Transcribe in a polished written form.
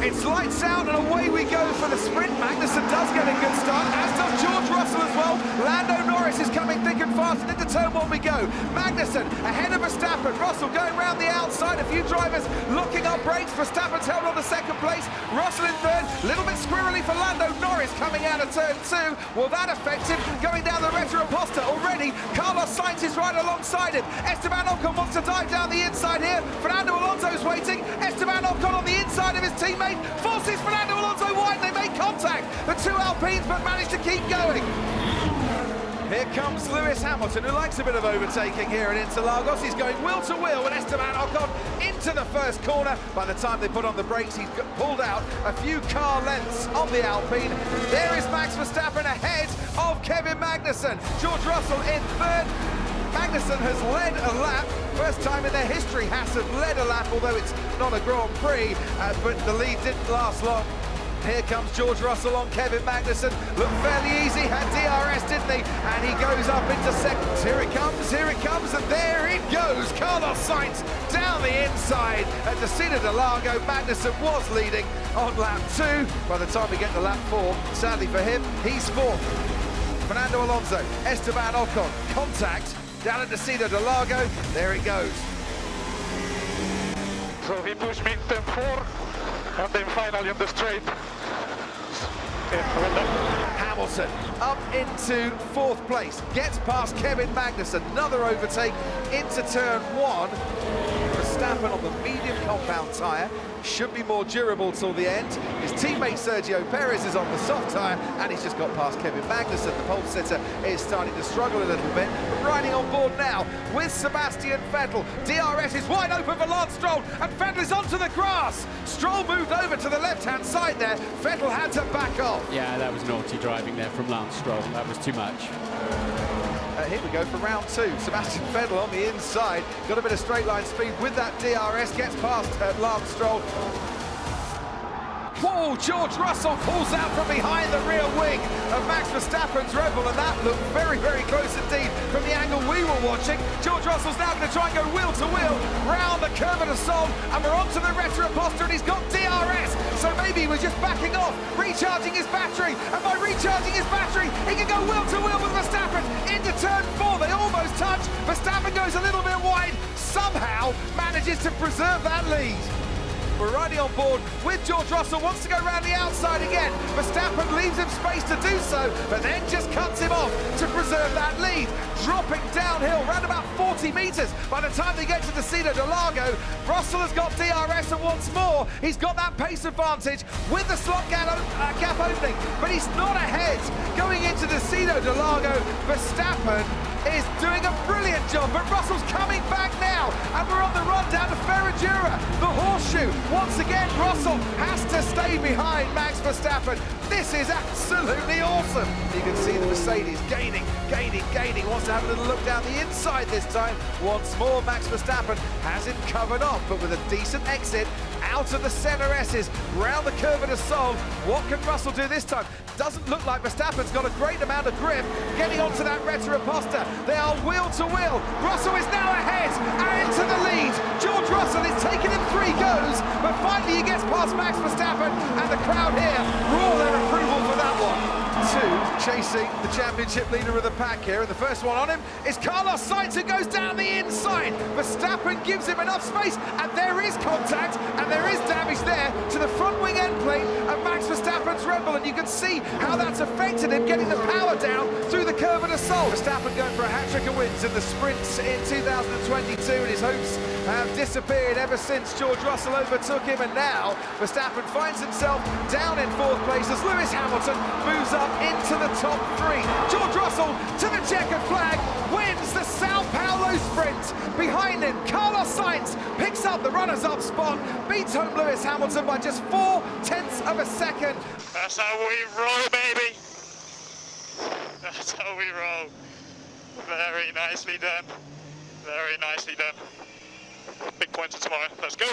It's lights out and away we go for the sprint. Magnussen does get a good start, as does George Russell as well. Lando Norris is coming thick and fast, and into turn one we go. Magnussen ahead of Verstappen. Russell going round the outside. A few drivers looking up brakes. Verstappen's held on to second place. Russell in third. A little bit squirrely for Lando Norris coming out of turn two. Will that affect him? Going down the Retroposta already. Carlos Sainz is right alongside him. Esteban Ocon wants to dive down the inside here. Fernando Alonso's waiting. Esteban Ocon on the inside of his teammate. Forces Fernando Alonso wide. They make contact. The two Alpines but manage to keep going. Here comes Lewis Hamilton, who likes a bit of overtaking here at Interlagos. He's going wheel to wheel with Esteban Ocon into the first corner. By the time they put on the brakes, he's pulled out a few car lengths of the Alpine. There is Max Verstappen ahead of Kevin Magnussen. George Russell in third. Magnussen has led a lap. First time in their history Haas have led a lap, although it's not a Grand Prix, but the lead didn't last long. Here comes George Russell on Kevin Magnussen. Looked fairly easy, had DRS, didn't he? And he goes up into second. Here it comes, and there it goes. Carlos Sainz down the inside at the Cena de Lago. Magnussen was leading on lap 2. By the time we get to lap 4, sadly for him, he's 4th. Fernando Alonso, Esteban Ocon, contact down at the Cena de Lago. There it goes. So he pushed me in turn 4, and then finally on the straight. Hamilton up into 4th place, gets past Kevin Magnussen, another overtake into turn 1. Verstappen on the medium compound tyre, should be more durable till the end. His teammate Sergio Perez is on the soft tyre, and he's just got past Kevin Magnussen. The pole sitter is starting to struggle a little bit, but riding on board now with Sebastian Vettel. DRS is wide open for Lance Stroll, and Vettel is onto the grass. Stroll moved over to the left-hand side there. Vettel had to back off. Yeah, that was naughty driving there from Lance Stroll. That was too much. Here we go for round 2. Sebastian Vettel on the inside. Got a bit of straight line speed with that DRS. Gets past Lance Stroll. Whoa, George Russell pulls out from behind the rear wing of Max Verstappen's Red Bull, and that looked very, very close indeed from the angle we were watching. George Russell's now going to try and go wheel to wheel round the curve of the Sol, and we're onto the Retroposta, and he's got DRS, so maybe he was just backing off, recharging his battery, and by recharging his battery, he can go wheel to wheel with Verstappen into turn 4. They almost touch. Verstappen goes a little bit wide, somehow manages to preserve that lead. We're riding on board with George Russell, wants to go round the outside again. Verstappen leaves him space to do so, but then just cuts him off to preserve that lead. Dropping downhill, round about 40 metres. By the time they get to the Cena de Lago, Russell has got DRS, and once more, he's got that pace advantage with the slot gap opening, but he's not ahead. Going into the Cena de Lago, Verstappen is doing a brilliant job, but Russell's coming back now, and we're on the run down to Ferragura, the horseshoe. Once again, Russell has to stay behind Max Verstappen. This is absolutely awesome. You can see the Mercedes gaining, wants to have a little look down the inside this time. Once more, Max Verstappen has him covered off, but with a decent exit out of the center S's, round the curve of the Sol. What can Russell do this time? Doesn't look like Verstappen's got a great amount of grip getting onto that Retroposta. They are wheel to wheel. Russell is now ahead and into the lead. George Russell is taking him 3 goes, but finally he gets past Max Verstappen, and the crowd here roar their approval for that one. 2 chasing the championship leader of the pack here, and the first one on him is Carlos Sainz, who goes down the inside. Verstappen gives him enough space, and there is contact, and there is damage there to the front wing end plate of Max Verstappen's Red Bull, and you can see how that's affected him getting the power down through the curve of the Sol. Verstappen going for a hat-trick of wins in the sprints in 2022, and his hopes have disappeared ever since George Russell overtook him, and now Verstappen finds himself down in 4th place as Lewis Hamilton moves up into the top 3. George Russell to the checkered flag wins the Sao Paulo sprint. Behind him, Carlos Sainz picks up the runners-up spot, beats home Lewis Hamilton by just 0.4 of a second. That's how we roll, baby. That's how we roll. Very nicely done. Very nicely done. Big points for tomorrow. Let's go.